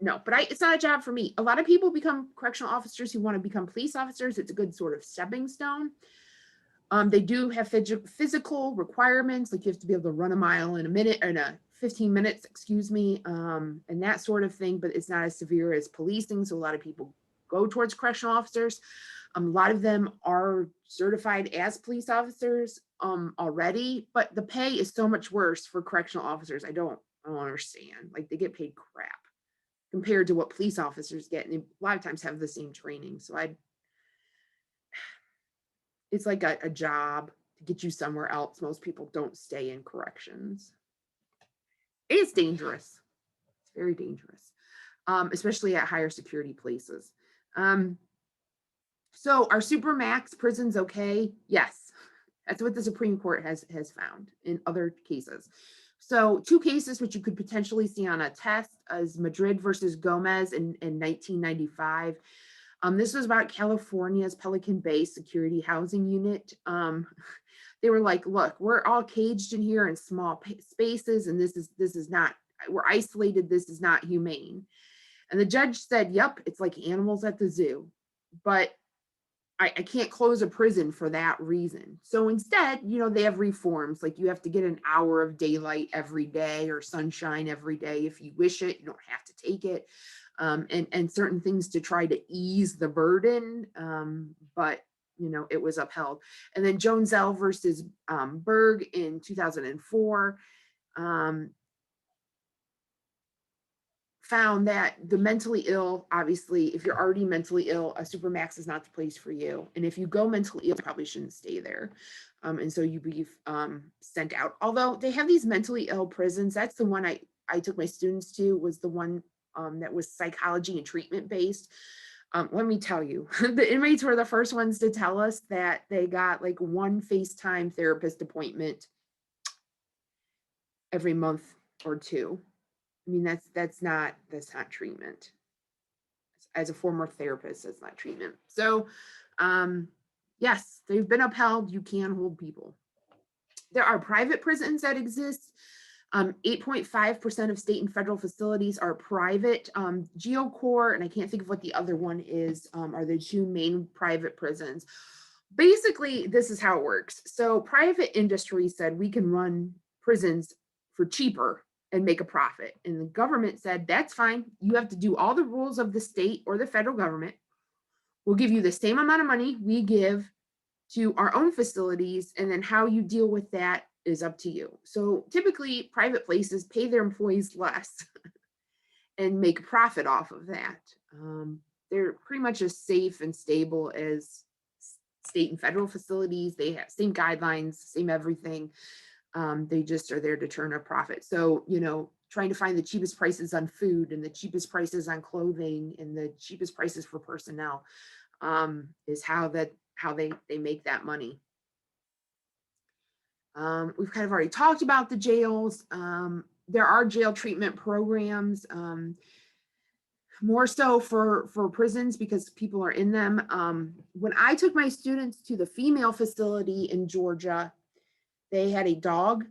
No, but it's not a job for me. A lot of people become correctional officers who want to become police officers. It's a good sort of stepping stone. They do have physical requirements, like you have to be able to run a mile in a minute, or in 15 minutes, excuse me, and that sort of thing, but it's not as severe as policing. So a lot of people go towards correctional officers. A lot of them are certified as police officers already, but the pay is so much worse for correctional officers. I don't understand. Like, they get paid crap compared to what police officers get, and they a lot of times have the same training. So it's like a job to get you somewhere else. Most people don't stay in corrections. It's dangerous. It's very dangerous, especially at higher security places. So are supermax prisons okay? Yes, that's what the Supreme Court has found in other cases. So 2 cases which you could potentially see on a test is Madrid versus Gomez in 1995. This was about California's Pelican Bay Security Housing Unit. They were like, look, we're all caged in here in small spaces, and this is not, we're isolated, this is not humane. And the judge said, yep, it's like animals at the zoo, but I can't close a prison for that reason. So instead, you know, they have reforms, like you have to get an hour of daylight every day or sunshine every day if you wish it. You don't have to take it. And certain things to try to ease the burden, but you know, it was upheld. And then Jonesell versus Berg in 2004 found that the mentally ill, obviously, if you're already mentally ill, a supermax is not the place for you. And if you go mentally ill, you probably shouldn't stay there. And so you be sent out. Although they have these mentally ill prisons, that's the one I took my students to, was the one that was psychology and treatment based. Let me tell you, the inmates were the first ones to tell us that they got like 1 FaceTime therapist appointment every month or 2. I mean, that's not treatment. As a former therapist, that's not treatment. So yes, they've been upheld. You can hold people. There are private prisons that exist. 8.5% of state and federal facilities are private. GeoCorps, and I can't think of what the other one is, are the 2 main private prisons. Basically, this is how it works. So private industry said we can run prisons for cheaper and make a profit. And the government said, that's fine. You have to do all the rules of the state or the federal government. We'll give you the same amount of money we give to our own facilities, and then how you deal with that is up to you. So typically private places pay their employees less and make a profit off of that. They're pretty much as safe and stable as state and federal facilities. They have same guidelines, same everything. They just are there to turn a profit. So, you know, trying to find the cheapest prices on food and the cheapest prices on clothing and the cheapest prices for personnel is how they make that money. We've kind of already talked about the jails. There are jail treatment programs, more so for prisons because people are in them. When I took my students to the female facility in Georgia, they had a dog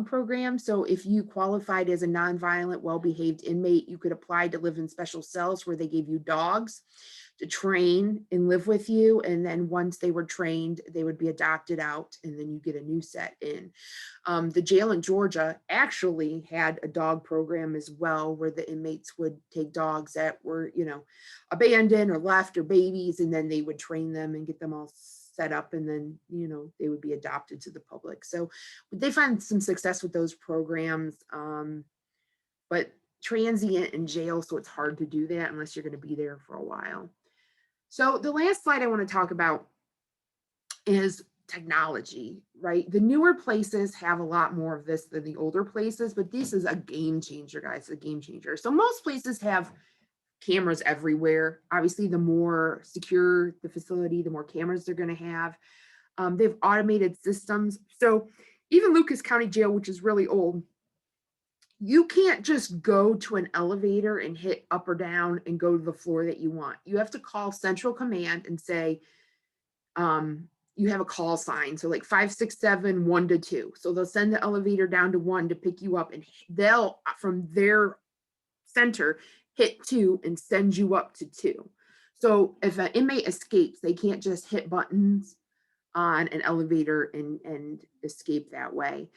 program. So if you qualified as a nonviolent, well-behaved inmate, you could apply to live in special cells where they gave you dogs to train and live with you. And then once they were trained, they would be adopted out, and then you get a new set in. The jail in Georgia actually had a dog program as well, where the inmates would take dogs that were, you know, abandoned or left or babies, and then they would train them and get them all set up, and then, you know, they would be adopted to the public. So they find some success with those programs, but transient in jail, so it's hard to do that unless you're going to be there for a while. So the last slide I want to talk about is technology, right? The newer places have a lot more of this than the older places, but this is a game changer, guys, a game changer. So most places have cameras everywhere. Obviously, the more secure the facility, the more cameras they're going to have. They have automated systems. So even Lucas County Jail, which is really old, you can't just go to an elevator and hit up or down and go to the floor that you want. You have to call Central Command and say, you have a call sign. So like 567 1 to 2. So they'll send the elevator down to 1 to pick you up, and they'll from their center hit 2 and send you up to 2. So if an inmate escapes, they can't just hit buttons on an elevator and escape that way.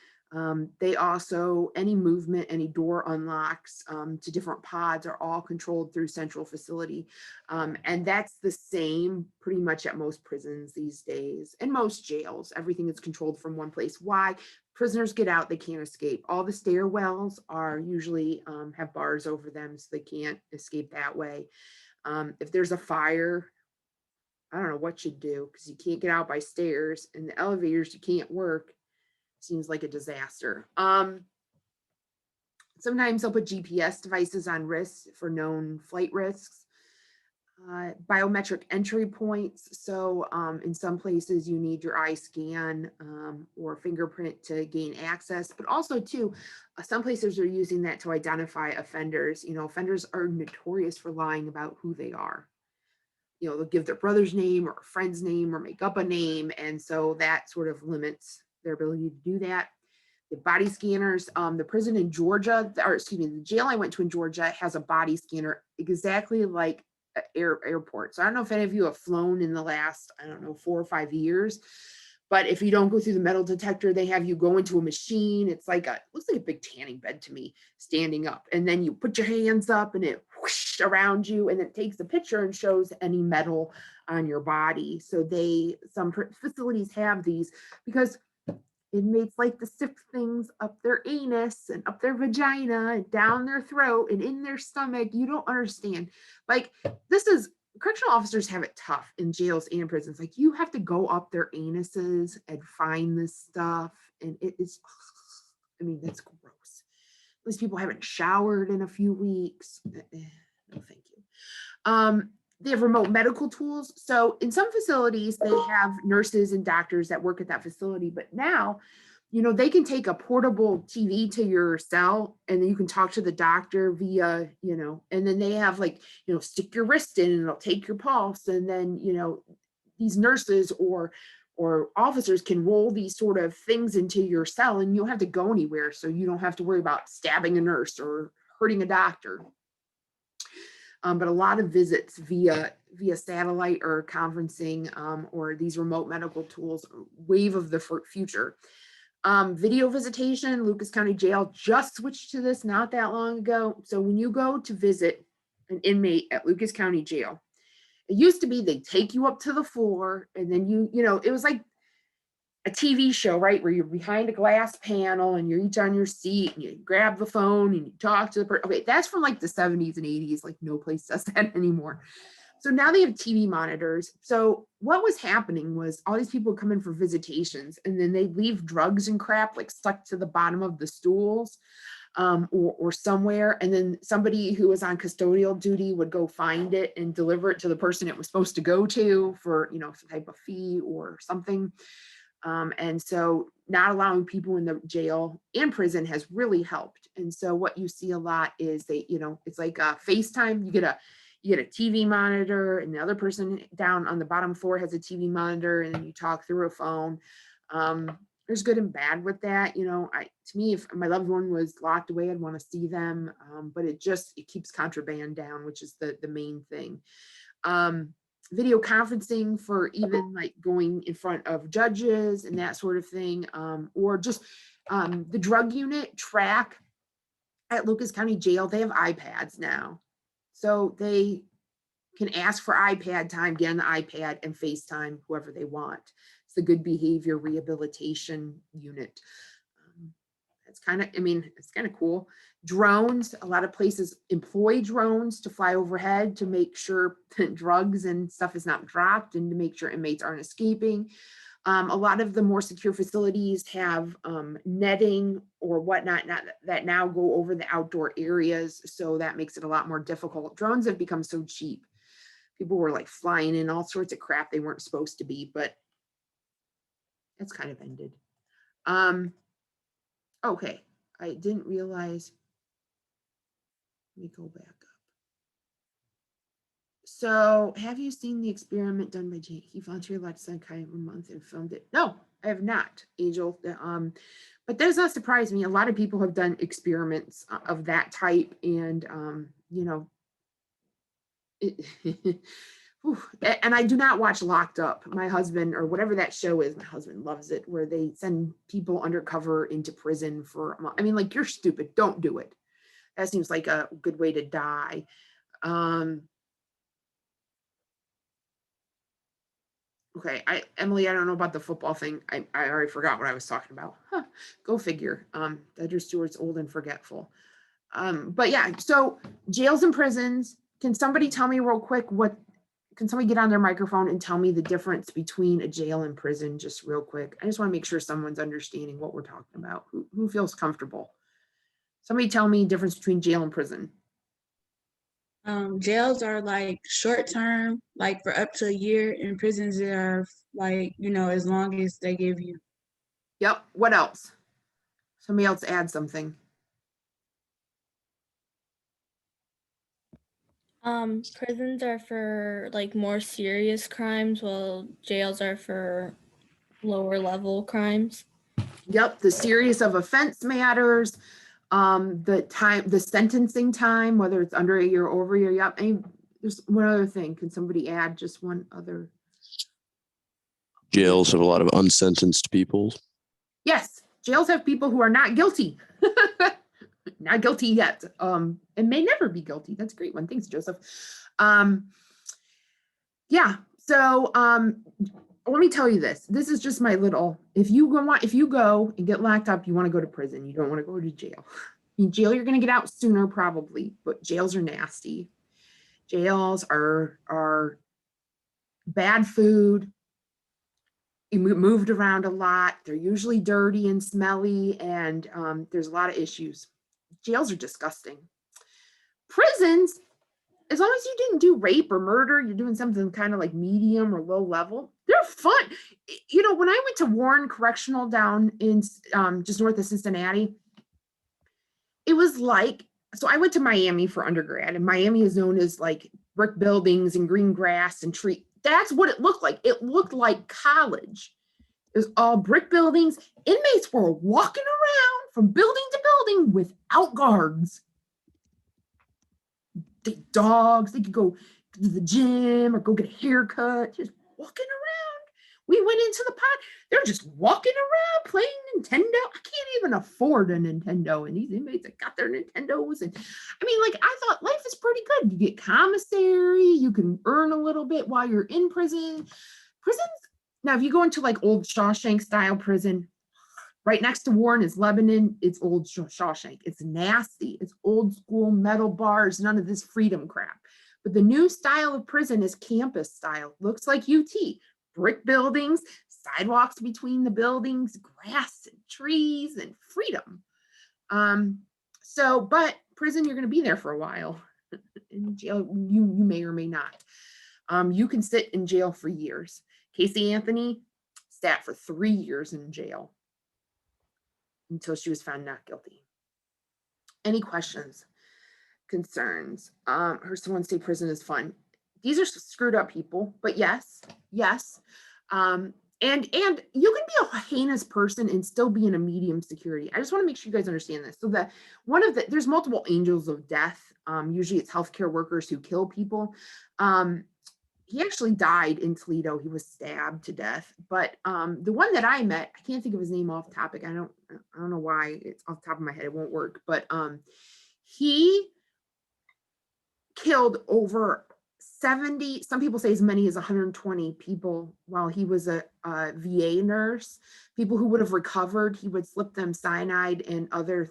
They also, any movement, any door unlocks to different pods are all controlled through central facility. And that's the same pretty much at most prisons these days and most jails. Everything is controlled from one place. Why? Prisoners get out, they can't escape. All the stairwells are usually have bars over them, so they can't escape that way. If there's a fire, I don't know what you'd do, because you can't get out by stairs, and the elevators you can't work. Seems like a disaster. Sometimes they'll put GPS devices on risks for known flight risks. Biometric entry points. So in some places you need your eye scan or fingerprint to gain access, but also too, some places are using that to identify offenders. You know, offenders are notorious for lying about who they are. You know, they'll give their brother's name or a friend's name or make up a name. And so that sort of limits their ability to do that. The body scanners, the prison in Georgia, or excuse me, the jail I went to in Georgia has a body scanner exactly like an airport. So I don't know if any of you have flown in the last, I don't know, 4 or 5 years, but if you don't go through the metal detector, they have you go into a machine. It's like looks like a big tanning bed to me, standing up. And then you put your hands up and it whoosh around you, and it takes a picture and shows any metal on your body. So some facilities have these because inmates like to stick things up their anus and up their vagina and down their throat and in their stomach. You don't understand. Like, correctional officers have it tough in jails and prisons. Like, you have to go up their anuses and find this stuff. And it is, I mean, that's gross. These people haven't showered in a few weeks. No, thank you. They have remote medical tools. So in some facilities, they have nurses and doctors that work at that facility. But now, you know, they can take a portable TV to your cell, and then you can talk to the doctor via, you know, and then they have like, you know, stick your wrist in and it'll take your pulse. And then, you know, these nurses or officers can roll these sort of things into your cell, and you don't have to go anywhere. So you don't have to worry about stabbing a nurse or hurting a doctor. But a lot of visits via satellite or conferencing or these remote medical tools, wave of the future. Video visitation, Lucas County Jail just switched to this not that long ago. So when you go to visit an inmate at Lucas County Jail, it used to be they take you up to the floor, and then you know, it was like a TV show, right? Where you're behind a glass panel and you're each on your seat and you grab the phone and you talk to the person. Okay, that's from like the 70s and 80s. Like, no place does that anymore. So now they have TV monitors. So what was happening was all these people would come in for visitations, and then they'd leave drugs and crap like stuck to the bottom of the stools or somewhere. And then somebody who was on custodial duty would go find it and deliver it to the person it was supposed to go to for, you know, some type of fee or something. And so not allowing people in the jail and prison has really helped. And so what you see a lot is they, you know, it's like a FaceTime. You get a TV monitor, and the other person down on the bottom floor has a TV monitor, and then you talk through a phone. There's good and bad with that. You know, to me, if my loved one was locked away, I'd want to see them. But it keeps contraband down, which is the main thing. Video conferencing for even like going in front of judges and that sort of thing, or just the drug unit track at Lucas County Jail. They have iPads now, so they can ask for iPad time, get on the iPad and FaceTime whoever they want. It's the good behavior rehabilitation unit. It's kind of, I mean, it's kind of cool. Drones, a lot of places employ drones to fly overhead to make sure drugs and stuff is not dropped and to make sure inmates aren't escaping. A lot of the more secure facilities have netting or whatnot that now go over the outdoor areas. So that makes it a lot more difficult. Drones have become so cheap. People were like flying in all sorts of crap they weren't supposed to be, but it's kind of ended. Okay, I didn't realize. Let me go back up. So, have you seen the experiment done by Jake? He volunteered last Kai a month and filmed it. No, I have not, Angel. But that does not surprise me. A lot of people have done experiments of that type, and you know, it, whew, and I do not watch Locked Up. My husband, or whatever that show is, my husband loves it, where they send people undercover into prison for a month. I mean, like, you're stupid. Don't do it. That seems like a good way to die. Okay, Emily, I don't know about the football thing. I already forgot what I was talking about. Huh, go figure. Edgar Stewart's old and forgetful. But yeah, so jails and prisons. Can somebody tell me real quick can somebody get on their microphone and tell me the difference between a jail and prison, just real quick? I just want to make sure someone's understanding what we're talking about. Who feels comfortable? Somebody tell me the difference between jail and prison. Jails are like short term, like for up to a year, and prisons are like, as long as they give you. Yep. What else? Somebody else add something. Prisons are for like more serious crimes, while jails are for lower level crimes. Yep. The serious of offense matters. The sentencing time, whether it's under a year or over a year. Yep. And there's one other thing. Can somebody add just one other? Jails have a lot of unsentenced people. Yes. Jails have people who are not guilty. Not guilty yet. And may never be guilty. That's a great one. Thanks, Joseph. Yeah. So let me tell you this. This is just my little, if you go and get locked up, you want to go to prison. You don't want to go to jail. In jail, you're going to get out sooner probably, but jails are nasty. Jails are bad food. You moved around a lot. They're usually dirty and smelly, and there's a lot of issues. Jails are disgusting. Prisons, as long as you didn't do rape or murder, you're doing something kind of like medium or low level, they're fun. When I went to Warren Correctional down in just north of Cincinnati, it was like, so I went to Miami for undergrad, and Miami is known as like brick buildings and green grass and tree. That's what it looked like. It looked like college. It was all brick buildings. Inmates were walking around from building to building without guards. Dogs, they could go to the gym or go get a haircut, just walking around. We went into the pot. They're just walking around playing Nintendo. I can't even afford a Nintendo. And these inmates that got their Nintendos. And I mean, like, I thought life is pretty good. You get commissary, you can earn a little bit while you're in prison. Prisons, now if you go into like old Shawshank style prison, right next to Warren is Lebanon. It's old Shawshank. It's nasty. It's old school metal bars, none of this freedom crap. But the new style of prison is campus style. Looks like UT. Brick buildings, sidewalks between the buildings, grass and trees and freedom. But prison, you're going to be there for a while. In jail, you may or may not. You can sit in jail for years. Casey Anthony sat for 3 years in jail until she was found not guilty. Any questions, concerns? Her someone state prison is fun. These are screwed up people, but yes. And you can be a heinous person and still be in a medium security. I just want to make sure you guys understand this. So there's multiple angels of death. Usually it's healthcare workers who kill people. He actually died in Toledo. He was stabbed to death. But the one that I met, I can't think of his name off topic. I don't know why it's off the top of my head. It won't work. But he killed over 70, some people say as many as 120 people while he was a VA nurse. People who would have recovered, he would slip them cyanide and other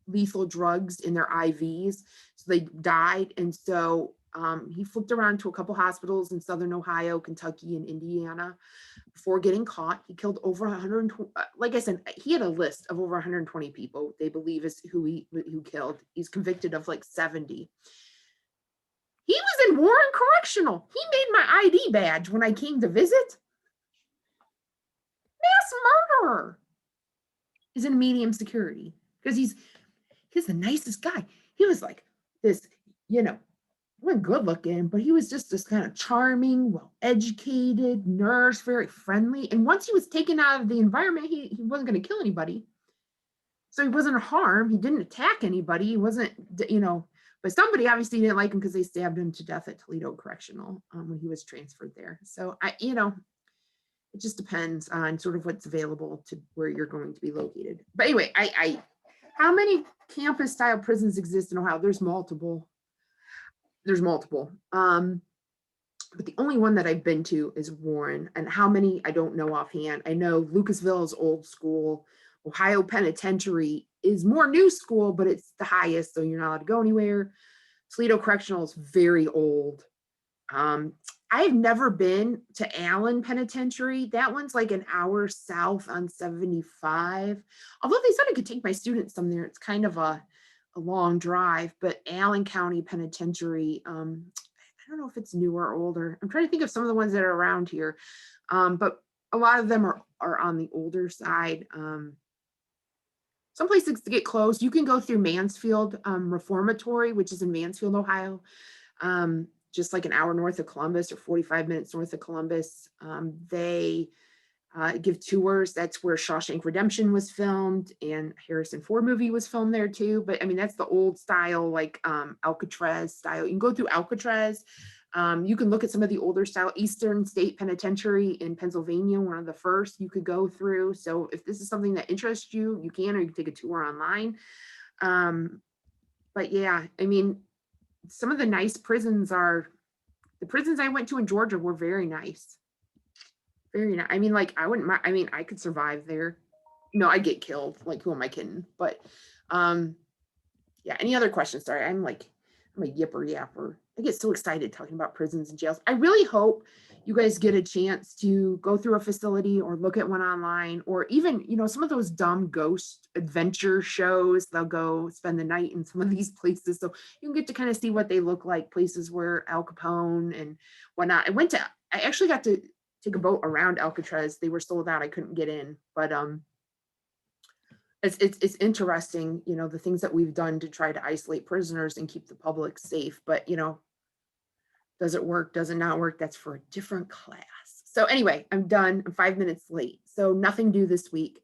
lethal drugs in their IVs. So they died. And so he flipped around to a couple hospitals in Southern Ohio, Kentucky, and Indiana before getting caught. He killed over 120. Like I said, he had a list of over 120 people they believe is who killed. He's convicted of like 70. He was in Warren Correctional. He made my ID badge when I came to visit. Mass murderer. is in medium security because he's the nicest guy. He was like this, you know, wasn't good looking, but he was just this kind of charming, well-educated nurse, very friendly. And once he was taken out of the environment, he wasn't going to kill anybody. So he wasn't a harm. He didn't attack anybody. He wasn't, you know, but somebody obviously didn't like him because they stabbed him to death at Toledo Correctional when he was transferred there. So you know, it just depends on sort of what's available to where you're going to be located. But anyway, how many campus style prisons exist in Ohio? There's multiple. But the only one that I've been to is Warren, and how many I don't know offhand. I know Lucasville is old school. Ohio Penitentiary is more new school, but it's the highest, so you're not allowed to go anywhere. Toledo Correctional is very old. I've never been to Allen Penitentiary. That one's like an hour south on 75. Although they said I could take my students some there. It's kind of a long drive, but Allen County Penitentiary, I don't know if it's newer or older. I'm trying to think of some of the ones that are around here, but a lot of them are on the older side. Some places to get close, you can go through Mansfield Reformatory, which is in Mansfield, Ohio, just like an hour north of Columbus or 45 minutes north of Columbus. They give tours. That's where Shawshank Redemption was filmed, and Harrison Ford movie was filmed there too. But I mean, that's the old style, like Alcatraz style. You can go through Alcatraz. You can look at some of the older style. Eastern State Penitentiary in Pennsylvania, one of the first you could go through. So if this is something that interests you, you can, or you can take a tour online. But yeah, I mean, some of the nice prisons the prisons I went to in Georgia were very nice. Very nice. I mean, like, I wouldn't mind, I mean, I could survive there. No, I'd get killed. Like, who am I kidding? But yeah, any other questions? Sorry, I'm a yipper yapper. I get so excited talking about prisons and jails. I really hope you guys get a chance to go through a facility or look at one online, or even, you know, some of those dumb ghost adventure shows. They'll go spend the night in some of these places. So you can get to kind of see what they look like, places where Al Capone and whatnot. I actually got to take a boat around Alcatraz. They were sold out. I couldn't get in, but it's interesting, you know, the things that we've done to try to isolate prisoners and keep the public safe. But, you know, does it work? Does it not work? That's for a different class. So anyway, I'm done. I'm 5 minutes late. So nothing due this week.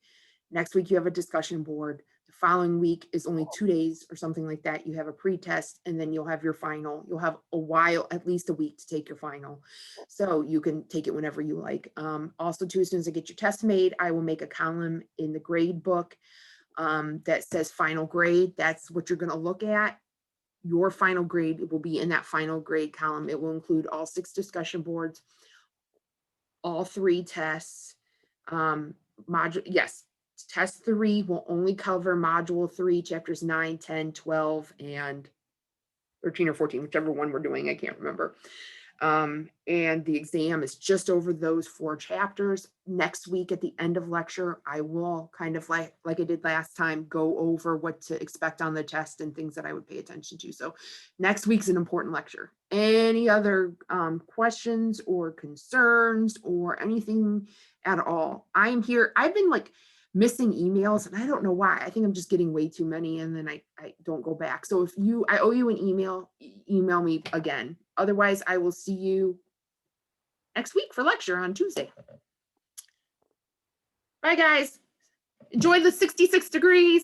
Next week, you have a discussion board. The following week is only 2 days or something like that. You have a pre-test, and then you'll have your final. You'll have a while, at least a week, to take your final. So you can take it whenever you like. Also, too, as soon as I get your test made, I will make a column in the grade book that says final grade. That's what you're going to look at. Your final grade will be in that final grade column. It will include all 6 discussion boards, all 3 tests. Yes, test 3 will only cover module 3, chapters 9, 10, 12, and 13 or 14, whichever one we're doing, I can't remember. And the exam is just over those 4 chapters. Next week at the end of lecture, I will kind of like I did last time, go over what to expect on the test and things that I would pay attention to. So next week's an important lecture. Any other questions or concerns or anything at all? I'm here. I've been like missing emails, and I don't know why. I think I'm just getting way too many, and then I don't go back. So if I owe you an email, email me again. Otherwise, I will see you next week for lecture on Tuesday. Bye, guys. Enjoy the 66 degrees.